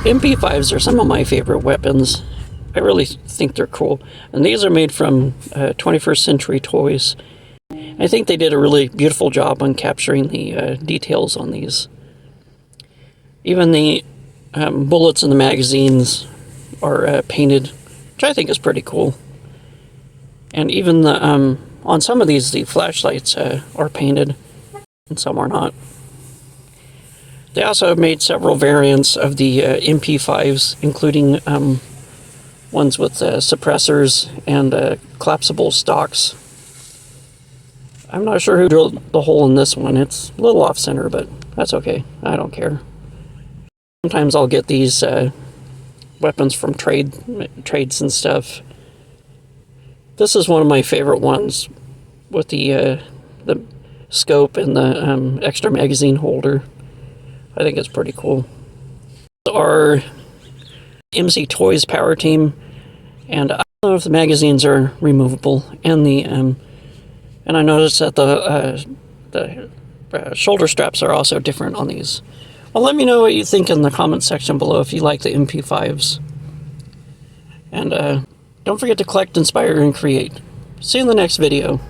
MP5s are some of my favorite weapons. I really think they're cool. And these are made from 21st Century Toys. I think they did a really beautiful job on capturing the details on these. Even the bullets in the magazines are painted, which I think is pretty cool. And even the on some of these, the flashlights are painted, and some are not. They also have made several variants of the MP5s, including ones with suppressors and collapsible stocks. I'm not sure who drilled the hole in this one. It's a little off-center, but that's okay. I don't care. Sometimes I'll get these weapons from trades and stuff. This is one of my favorite ones with the scope and the extra magazine holder. I think it's pretty cool. Our MC Toys power team, and I don't know if the magazines are removable, and the and I noticed that the shoulder straps are also different on these. Well, let me know what you think in the comment section below if you like the MP5s. And don't forget to collect, inspire, and create. See you in the next video.